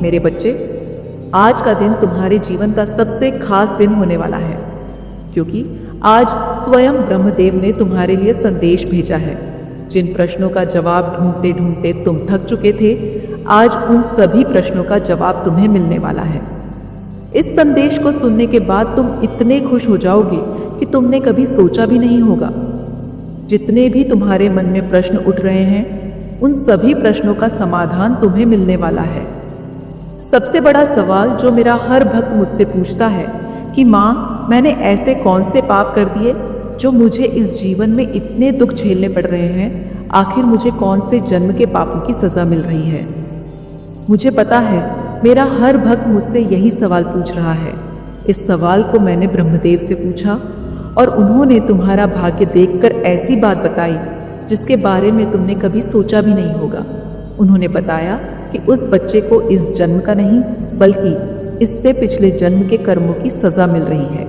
मेरे बच्चे, आज का दिन तुम्हारे जीवन का सबसे खास दिन होने वाला है, क्योंकि आज स्वयं ब्रह्मदेव ने तुम्हारे लिए संदेश भेजा है। जिन प्रश्नों का जवाब ढूंढते ढूंढते तुम थक चुके थे, आज उन सभी प्रश्नों का जवाब तुम्हें मिलने वाला है। इस संदेश को सुनने के बाद तुम इतने खुश हो जाओगे कि तुमने कभी सोचा भी नहीं होगा। जितने भी तुम्हारे मन में प्रश्न उठ रहे हैं, उन सभी प्रश्नों का समाधान तुम्हें मिलने वाला है। सबसे बड़ा सवाल जो मेरा हर भक्त मुझसे पूछता है कि माँ, मैंने ऐसे कौन से पाप कर दिए जो मुझे इस जीवन में इतने दुख झेलने पड़ रहे हैं? आखिर मुझे कौन से जन्म के पापों की सजा मिल रही है? मुझे पता है मेरा हर भक्त मुझसे यही सवाल पूछ रहा है। इस सवाल को मैंने ब्रह्मदेव से पूछा और उन्होंने तुम्हारा भाग्य देखकर ऐसी बात बताई जिसके बारे में तुमने कभी सोचा भी नहीं होगा। उन्होंने बताया कि उस बच्चे को इस जन्म का नहीं बल्कि इससे पिछले जन्म के कर्मों की सजा मिल रही है।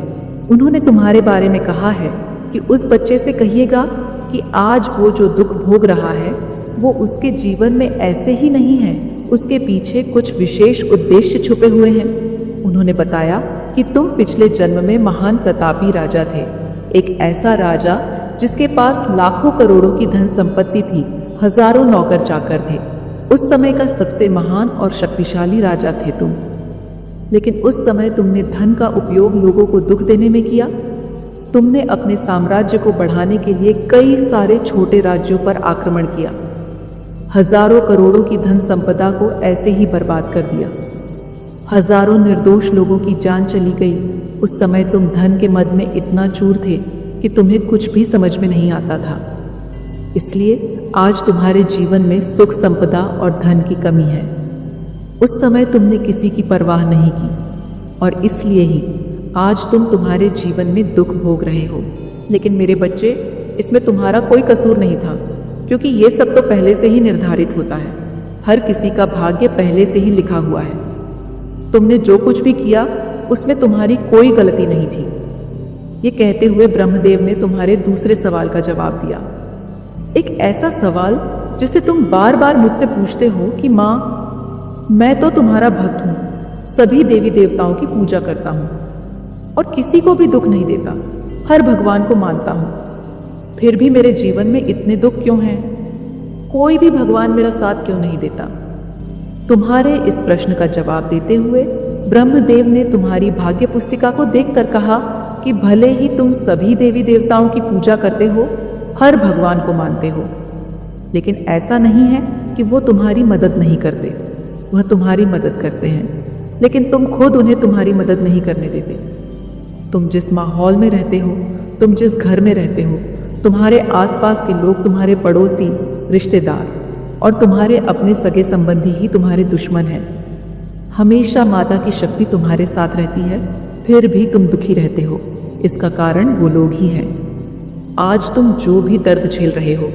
उन्होंने तुम्हारे बारे में कहा है कि उस बच्चे से कहिएगा कि आज वो जो दुख भोग रहा है वो उसके जीवन में ऐसे ही नहीं है, उसके पीछे कुछ विशेष उद्देश्य छुपे हुए हैं। उन्होंने बताया कि तुम पिछले जन्म में महान प्रतापी राजा थे, एक ऐसा राजा जिसके पास लाखों करोड़ों की धन संपत्ति थी, हजारों नौकर चाकर थे। उस समय का सबसे महान और शक्तिशाली राजा थे तुम। लेकिन उस समय तुमने धन का उपयोग लोगों को दुख देने में किया। तुमने अपने साम्राज्य को बढ़ाने के लिए कई सारे छोटे राज्यों पर आक्रमण किया, हजारों करोड़ों की धन संपदा को ऐसे ही बर्बाद कर दिया। हजारों निर्दोष लोगों की जान चली गई। उस समय तुम धन के मद में इतना चूर थे कि तुम्हें कुछ भी समझ में नहीं आता था। इसलिए आज तुम्हारे जीवन में सुख संपदा और धन की कमी है। उस समय तुमने किसी की परवाह नहीं की और इसलिए ही आज तुम तुम्हारे जीवन में दुख भोग रहे हो। लेकिन मेरे बच्चे, इसमें तुम्हारा कोई कसूर नहीं था, क्योंकि ये सब तो पहले से ही निर्धारित होता है। हर किसी का भाग्य पहले से ही लिखा हुआ है। तुमने जो कुछ भी किया उसमें तुम्हारी कोई गलती नहीं थी। ये कहते हुए ब्रह्मदेव ने तुम्हारे दूसरे सवाल का जवाब दिया, एक ऐसा सवाल जिसे तुम बार बार मुझसे पूछते हो कि माँ, मैं तो तुम्हारा भक्त हूँ, सभी देवी देवताओं की पूजा करता हूँ और किसी को भी दुख नहीं देता, हर भगवान को मानता हूँ, फिर भी मेरे जीवन में इतने दुख क्यों हैं? कोई भी भगवान मेरा साथ क्यों नहीं देता? तुम्हारे इस प्रश्न का जवाब देते हुए ब्रह्मदेव ने तुम्हारी भाग्य पुस्तिका को देखकर कहा कि भले ही तुम सभी देवी देवताओं की पूजा करते हो, हर भगवान को मानते हो, लेकिन ऐसा नहीं है कि वो तुम्हारी मदद नहीं करते। वह तुम्हारी मदद करते हैं, लेकिन तुम खुद उन्हें तुम्हारी मदद नहीं करने देते। तुम जिस माहौल में रहते हो, तुम जिस घर में रहते हो, तुम्हारे आसपास के लोग तुम्हारे पड़ोसी, रिश्तेदार और तुम्हारे अपने सगे संबंधी ही तुम्हारे दुश्मन हैं। हमेशा माता की शक्ति तुम्हारे साथ रहती है, फिर भी तुम दुखी रहते हो। इसका कारण वो लोग ही हैं। आज तुम जो भी दर्द झेल रहे हो,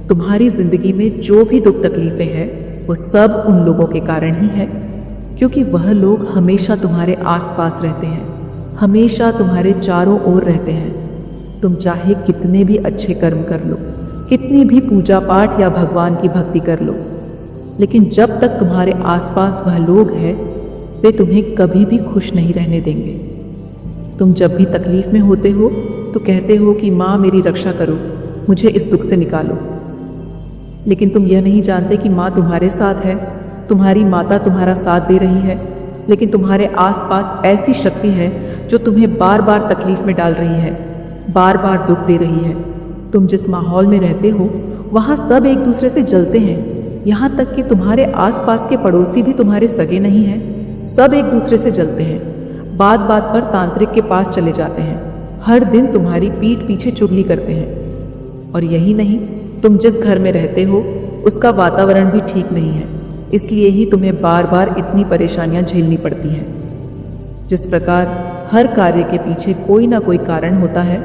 तुम्हारी जिंदगी में जो भी दुख तकलीफें हैं, वो सब उन लोगों के कारण ही है, क्योंकि वह लोग हमेशा तुम्हारे आसपास रहते हैं, हमेशा तुम्हारे चारों ओर रहते हैं। तुम चाहे कितने भी अच्छे कर्म कर लो, कितनी भी पूजा पाठ या भगवान की भक्ति कर लो, लेकिन जब तक तुम्हारे आसपास वह लोग हैं, वे तुम्हें कभी भी खुश नहीं रहने देंगे। तुम जब भी तकलीफ में होते हो तो कहते हो कि माँ, मेरी रक्षा करो, मुझे इस दुख से निकालो। लेकिन तुम यह नहीं जानते कि माँ तुम्हारे साथ है, तुम्हारी माता तुम्हारा साथ दे रही है, लेकिन तुम्हारे आसपास ऐसी शक्ति है जो तुम्हें बार बार तकलीफ में डाल रही है, बार बार दुख दे रही है। तुम जिस माहौल में रहते हो वहाँ सब एक दूसरे से जलते हैं, यहाँ तक कि तुम्हारे आसपास के पड़ोसी भी तुम्हारे सगे नहीं हैं, सब एक दूसरे से जलते हैं। बात बात पर तांत्रिक के पास चले जाते हैं, हर दिन तुम्हारी पीठ पीछे चुगली करते हैं। और यही नहीं, तुम जिस घर में रहते हो उसका वातावरण भी ठीक नहीं है, इसलिए ही तुम्हें बार बार इतनी परेशानियां झेलनी पड़ती हैं। जिस प्रकार हर कार्य के पीछे कोई ना कोई कारण होता है,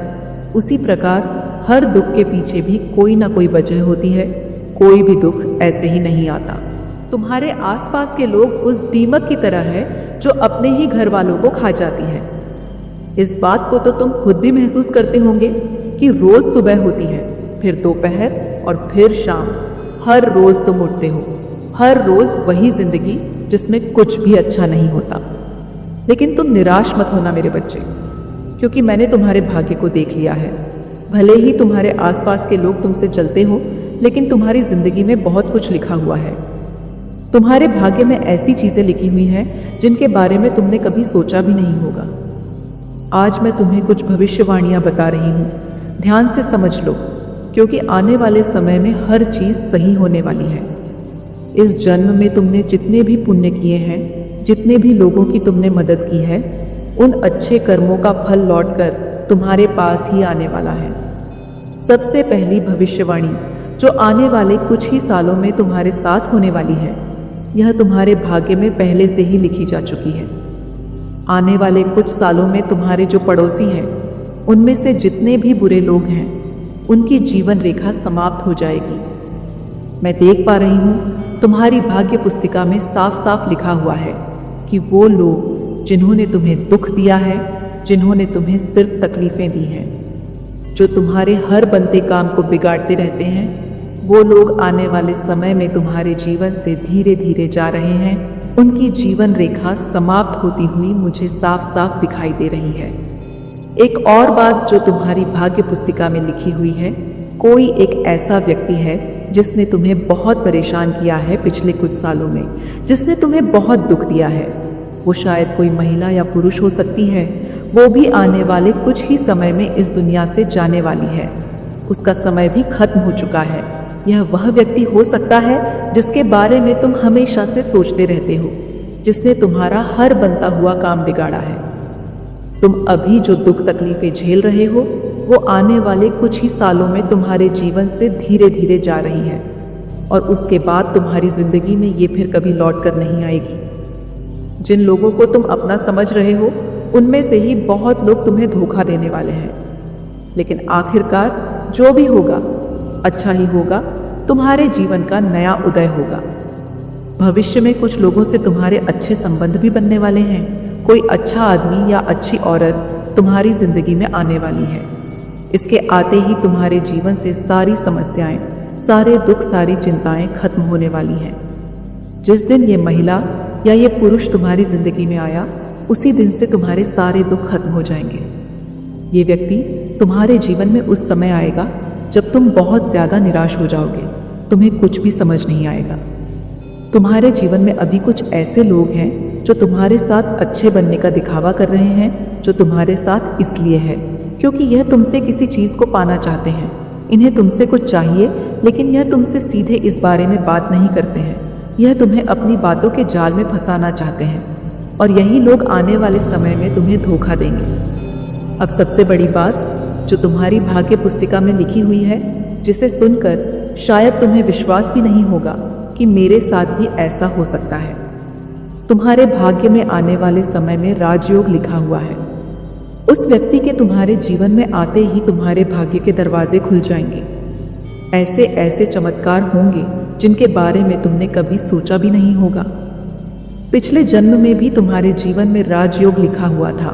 उसी प्रकार हर दुख के पीछे भी कोई ना कोई वजह होती है। कोई भी दुख ऐसे ही नहीं आता। तुम्हारे आसपास के लोग उस दीमक की तरह है जो अपने ही घर वालों को खा जाती है। इस बात को तो तुम खुद भी महसूस करते होंगे कि रोज सुबह होती है, फिर दोपहर और फिर शाम, हर रोज तुम उठते हो, हर रोज वही जिंदगी, जिसमें कुछ भी अच्छा नहीं होता। लेकिन तुम निराश मत होना मेरे बच्चे, क्योंकि मैंने तुम्हारे भाग्य को देख लिया है। भले ही तुम्हारे आसपास के लोग तुमसे जलते हो, लेकिन तुम्हारी जिंदगी में बहुत कुछ लिखा हुआ है। तुम्हारे भाग्य में ऐसी चीजें लिखी हुई हैं जिनके बारे में तुमने कभी सोचा भी नहीं होगा। आज मैं तुम्हें कुछ भविष्यवाणियां बता रही हूं, ध्यान से समझ लो, क्योंकि आने वाले समय में हर चीज सही होने वाली है। इस जन्म में तुमने जितने भी पुण्य किए हैं, जितने भी लोगों की तुमने मदद की है, उन अच्छे कर्मों का फल लौटकर तुम्हारे पास ही आने वाला है। सबसे पहली भविष्यवाणी जो आने वाले कुछ ही सालों में तुम्हारे साथ होने वाली है, यह तुम्हारे भाग्य में पहले से ही लिखी जा चुकी है। आने वाले कुछ सालों में तुम्हारे जो पड़ोसी हैं, उनमें से जितने भी बुरे लोग हैं, उनकी जीवन रेखा समाप्त हो जाएगी। मैं देख पा रही हूं तुम्हारी भाग्य पुस्तिका में साफ साफ लिखा हुआ है कि वो लोग जिन्होंने तुम्हें दुख दिया है, जिन्होंने तुम्हें सिर्फ तकलीफें दी हैं, जो तुम्हारे हर बनते काम को बिगाड़ते रहते हैं, वो लोग आने वाले समय में तुम्हारे जीवन से धीरे धीरे जा रहे हैं। उनकी जीवन रेखा समाप्त होती हुई मुझे साफ साफ दिखाई दे रही है। एक और बात जो तुम्हारी भाग्य पुस्तिका में लिखी हुई है, कोई एक ऐसा व्यक्ति है जिसने तुम्हें बहुत परेशान किया है पिछले कुछ सालों में, जिसने तुम्हें बहुत दुख दिया है। वो शायद कोई महिला या पुरुष हो सकती है। वो भी आने वाले कुछ ही समय में इस दुनिया से जाने वाली है। उसका समय भी खत्म हो चुका है। यह वह व्यक्ति हो सकता है जिसके बारे में तुम हमेशा से सोचते रहते हो, जिसने तुम्हारा हर बनता हुआ काम बिगाड़ा है। तुम अभी जो दुख तकलीफें झेल रहे हो, वो आने वाले कुछ ही सालों में तुम्हारे जीवन से धीरे धीरे जा रही है, और उसके बाद तुम्हारी जिंदगी में ये फिर कभी लौट कर नहीं आएगी। जिन लोगों को तुम अपना समझ रहे हो, उनमें से ही बहुत लोग तुम्हें धोखा देने वाले हैं। लेकिन आखिरकार जो भी होगा, अच्छा ही होगा। तुम्हारे जीवन का नया उदय होगा। भविष्य में कुछ लोगों से तुम्हारे अच्छे संबंध भी बनने वाले हैं। कोई अच्छा आदमी या अच्छी औरत तुम्हारी जिंदगी में आने वाली है। इसके आते ही तुम्हारे जीवन से सारी समस्याएं, सारे दुख, सारी चिंताएं खत्म होने वाली हैं। जिस दिन ये महिला या ये पुरुष तुम्हारी जिंदगी में आया, उसी दिन से तुम्हारे सारे दुख खत्म हो जाएंगे। ये व्यक्ति तुम्हारे जीवन में उस समय आएगा जब तुम बहुत ज्यादा निराश हो जाओगे, तुम्हें कुछ भी समझ नहीं आएगा। तुम्हारे जीवन में अभी कुछ ऐसे लोग हैं जो तुम्हारे साथ अच्छे बनने का दिखावा कर रहे हैं, जो तुम्हारे साथ इसलिए है क्योंकि यह तुमसे किसी चीज को पाना चाहते हैं। इन्हें तुमसे कुछ चाहिए, लेकिन यह तुमसे सीधे इस बारे में बात नहीं करते हैं। यह तुम्हें अपनी बातों के जाल में फंसाना चाहते हैं, और यही लोग आने वाले समय में तुम्हें धोखा देंगे। अब सबसे बड़ी बात जो तुम्हारी भाग्य पुस्तिका में लिखी हुई है, जिसे सुनकर शायद तुम्हें विश्वास भी नहीं होगा कि मेरे साथ भी ऐसा हो सकता है। तुम्हारे भाग्य में आने वाले समय में राजयोग लिखा हुआ है। उस व्यक्ति के तुम्हारे जीवन में आते ही तुम्हारे भाग्य के दरवाजे खुल जाएंगे। ऐसे ऐसे चमत्कार होंगे जिनके बारे में तुमने कभी सोचा भी नहीं होगा। पिछले जन्म में भी तुम्हारे जीवन में राजयोग लिखा हुआ था,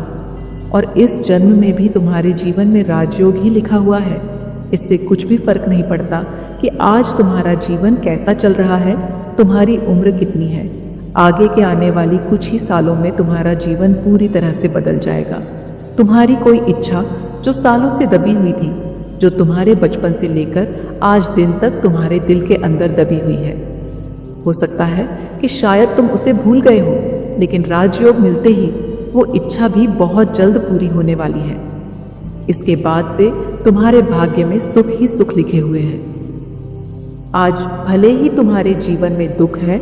और इस जन्म में भी तुम्हारे जीवन में राजयोग ही लिखा हुआ है। इससे कुछ भी फर्क नहीं पड़ता कि आज तुम्हारा जीवन कैसा चल रहा है, तुम्हारी उम्र कितनी है। आगे के आने वाली कुछ ही सालों में तुम्हारा जीवन पूरी तरह से बदल जाएगा। तुम्हारी कोई इच्छा जो सालों से दबी हुई थी, जो तुम्हारे बचपन से लेकर आज दिन तक तुम्हारे दिल के अंदर दबी हुई है, हो सकता है कि शायद तुम उसे भूल गए हो, लेकिन राजयोग मिलते ही वो इच्छा भी बहुत जल्द पूरी होने वाली है। इसके बाद से तुम्हारे भाग्य में सुख ही सुख लिखे हुए हैं। आज भले ही तुम्हारे जीवन में दुख है,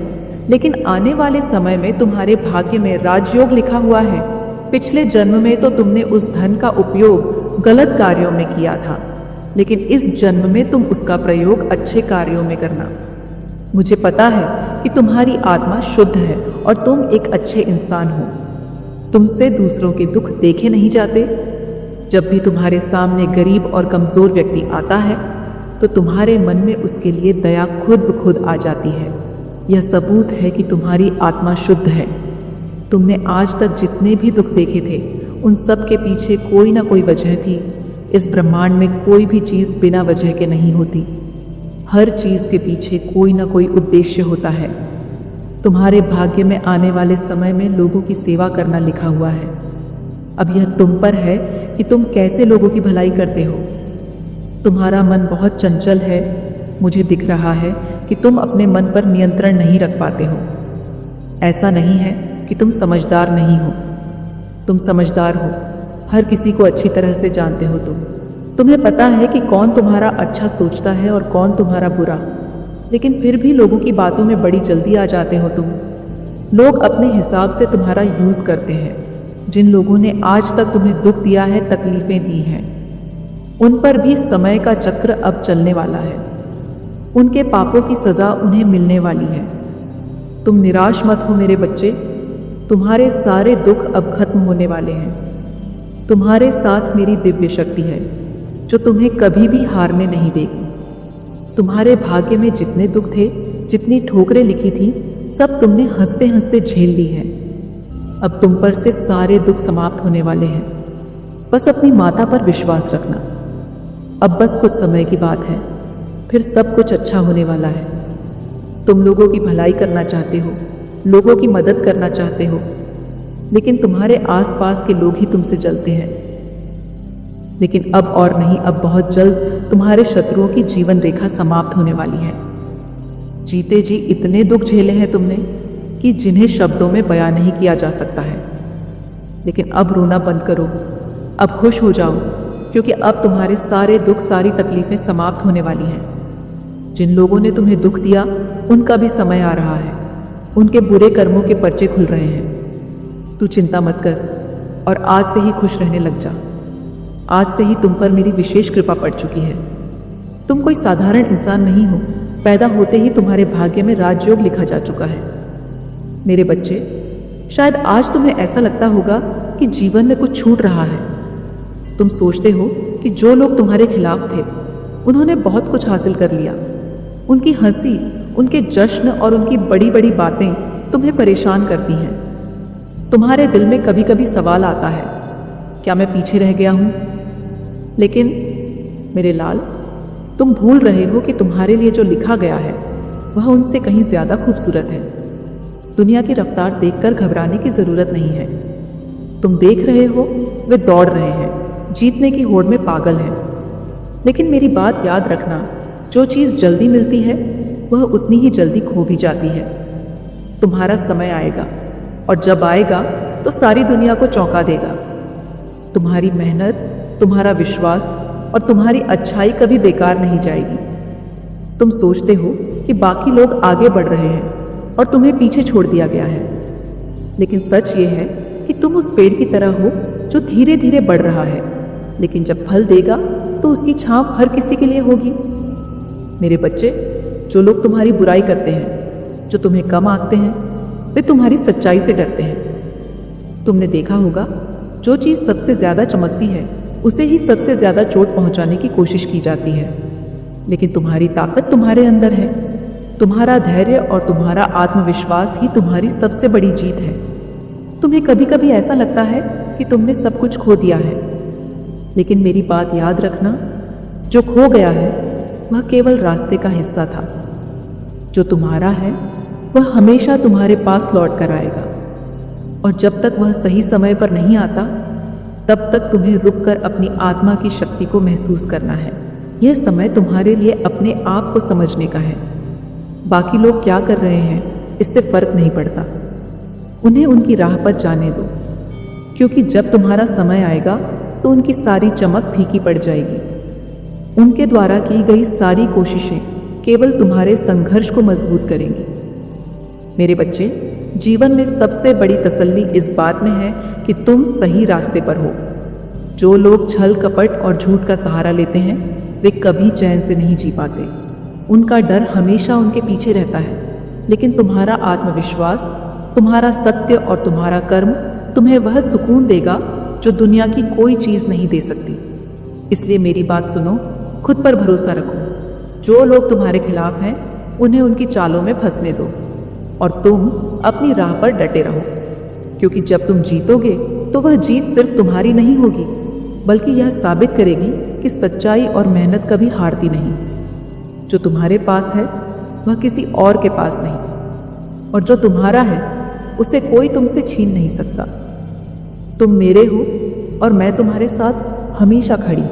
लेकिन आने वाले समय में तुम्हारे भाग्य में राजयोग लिखा हुआ है। पिछले जन्म में तो तुमने उस धन का उपयोग गलत कार्यों में किया था, लेकिन इस जन्म में तुम उसका प्रयोग अच्छे कार्यों में करना। मुझे पता है कि तुम्हारी आत्मा शुद्ध है और तुम एक अच्छे इंसान हो। तुमसे दूसरों के दुख देखे नहीं जाते। जब भी तुम्हारे सामने गरीब और कमजोर व्यक्ति आता है, तो तुम्हारे मन में उसके लिए दया खुद ब खुद आ जाती है। यह सबूत है कि तुम्हारी आत्मा शुद्ध है। तुमने आज तक जितने भी दुख देखे थे, उन सब के पीछे कोई ना कोई वजह थी। इस ब्रह्मांड में कोई भी चीज बिना वजह के नहीं होती। हर चीज के पीछे कोई ना कोई उद्देश्य होता है। तुम्हारे भाग्य में आने वाले समय में लोगों की सेवा करना लिखा हुआ है। अब यह तुम पर है कि तुम कैसे लोगों की भलाई करते हो। तुम्हारा मन बहुत चंचल है। मुझे दिख रहा है कि तुम अपने मन पर नियंत्रण नहीं रख पाते हो। ऐसा नहीं है कि तुम समझदार नहीं हो, तुम समझदार हो। हर किसी को अच्छी तरह से जानते हो तुम्हें पता है कि कौन तुम्हारा अच्छा सोचता है और कौन तुम्हारा बुरा, लेकिन फिर भी लोगों की बातों में बड़ी जल्दी आ जाते हो तुम। लोग अपने हिसाब से तुम्हारा यूज करते हैं। जिन लोगों ने आज तक तुम्हें दुख दिया है, तकलीफें दी हैं, उन पर भी समय का चक्र अब चलने वाला है। उनके पापों की सजा उन्हें मिलने वाली है। तुम निराश मत हो मेरे बच्चे, तुम्हारे सारे दुख अब खत्म होने वाले हैं। तुम्हारे साथ मेरी दिव्य शक्ति है जो तुम्हें कभी भी हारने नहीं देगी। तुम्हारे भाग्य में जितने दुख थे, जितनी ठोकरें लिखी थी, सब तुमने हंसते हंसते झेल ली है। अब तुम पर से सारे दुख समाप्त होने वाले हैं। बस अपनी माता पर विश्वास रखना। अब बस कुछ समय की बात है, फिर सब कुछ अच्छा होने वाला है। तुम लोगों की भलाई करना चाहते हो, लोगों की मदद करना चाहते हो, लेकिन तुम्हारे आसपास के लोग ही तुमसे जलते हैं। लेकिन अब और नहीं, अब बहुत जल्द तुम्हारे शत्रुओं की जीवन रेखा समाप्त होने वाली है। जीते जी इतने दुख झेले हैं तुमने कि जिन्हें शब्दों में बयां नहीं किया जा सकता है। लेकिन अब रोना बंद करो, अब खुश हो जाओ, क्योंकि अब तुम्हारे सारे दुख, सारी तकलीफें समाप्त होने वाली हैं। जिन लोगों ने तुम्हें दुख दिया, उनका भी समय आ रहा है। उनके बुरे कर्मों के पर्चे खुल रहे हैं। तू चिंता मत कर और आज से ही खुश रहने लग जा। आज से ही तुम पर मेरी विशेष कृपा पड़ चुकी है। तुम कोई साधारण इंसान नहीं हो। पैदा होते ही तुम्हारे भाग्य में राजयोग लिखा जा चुका है। मेरे बच्चे, शायद आज तुम्हें ऐसा लगता होगा कि जीवन में कुछ छूट रहा है। तुम सोचते हो कि जो लोग तुम्हारे खिलाफ थे, उन्होंने बहुत कुछ हासिल कर लिया। उनकी हंसी, उनके जश्न और उनकी बड़ी बड़ी बातें तुम्हें परेशान करती हैं। तुम्हारे दिल में कभी कभी सवाल आता है, क्या मैं पीछे रह गया हूं? लेकिन मेरे लाल, तुम भूल रहे हो कि तुम्हारे लिए जो लिखा गया है वह उनसे कहीं ज्यादा खूबसूरत है। दुनिया की रफ्तार देखकर घबराने की जरूरत नहीं है। तुम देख रहे हो वे दौड़ रहे हैं, जीतने की होड़ में पागल हैं। लेकिन मेरी बात याद रखना, जो चीज जल्दी मिलती है वह उतनी ही जल्दी खो भी जाती है। तुम्हारा समय आएगा और जब आएगा तो सारी दुनिया को चौंका देगा। तुम्हारी मेहनत, तुम्हारा विश्वास और तुम्हारी अच्छाई कभी बेकार नहीं जाएगी। तुम सोचते हो कि बाकी लोग आगे बढ़ रहे हैं और तुम्हें पीछे छोड़ दिया गया है, लेकिन सच ये है कि तुम उस पेड़ की तरह हो जो धीरे धीरे बढ़ रहा है, लेकिन जब फल देगा तो उसकी छांव हर किसी के लिए होगी। मेरे बच्चे, जो लोग तुम्हारी बुराई करते हैं, जो तुम्हें कम आंकते हैं, वे तुम्हारी सच्चाई से डरते हैं। तुमने देखा होगा, जो चीज सबसे ज्यादा चमकती है उसे ही सबसे ज्यादा चोट पहुंचाने की कोशिश की जाती है। लेकिन तुम्हारी ताकत तुम्हारे अंदर है। तुम्हारा धैर्य और तुम्हारा आत्मविश्वास ही तुम्हारी सबसे बड़ी जीत है। तुम्हें कभी कभी ऐसा लगता है कि तुमने सब कुछ खो दिया है, लेकिन मेरी बात याद रखना, जो खो गया है वह केवल रास्ते का हिस्सा था। जो तुम्हारा है वह हमेशा तुम्हारे पास लौट कर आएगा, और जब तक वह सही समय पर नहीं आता, तब तक तुम्हें रुककर अपनी आत्मा की शक्ति को महसूस करना है। यह समय तुम्हारे लिए अपने आप को समझने का है। बाकी लोग क्या कर रहे हैं इससे फर्क नहीं पड़ता। उन्हें उनकी राह पर जाने दो, क्योंकि जब तुम्हारा समय आएगा तो उनकी सारी चमक फीकी पड़ जाएगी। उनके द्वारा की गई सारी कोशिशें केवल तुम्हारे संघर्ष को मजबूत करेंगी। मेरे बच्चे, जीवन में सबसे बड़ी तसल्ली इस बात में है कि तुम सही रास्ते पर हो। जो लोग छल कपट और झूठ का सहारा लेते हैं, वे कभी चैन से नहीं जी पाते। उनका डर हमेशा उनके पीछे रहता है, लेकिन तुम्हारा आत्मविश्वास, तुम्हारा सत्य और तुम्हारा कर्म तुम्हें वह सुकून देगा जो दुनिया की कोई चीज नहीं दे सकती। इसलिए मेरी बात सुनो, खुद पर भरोसा रखो। जो लोग तुम्हारे खिलाफ हैं, उन्हें उनकी चालों में फंसने दो, और तुम अपनी राह पर डटे रहो, क्योंकि जब तुम जीतोगे तो वह जीत सिर्फ तुम्हारी नहीं होगी, बल्कि यह साबित करेगी कि सच्चाई और मेहनत कभी हारती नहीं। जो तुम्हारे पास है वह किसी और के पास नहीं। और जो तुम्हारा है उसे कोई तुमसे छीन नहीं सकता। तुम मेरे हो और मैं तुम्हारे साथ हमेशा खड़ी।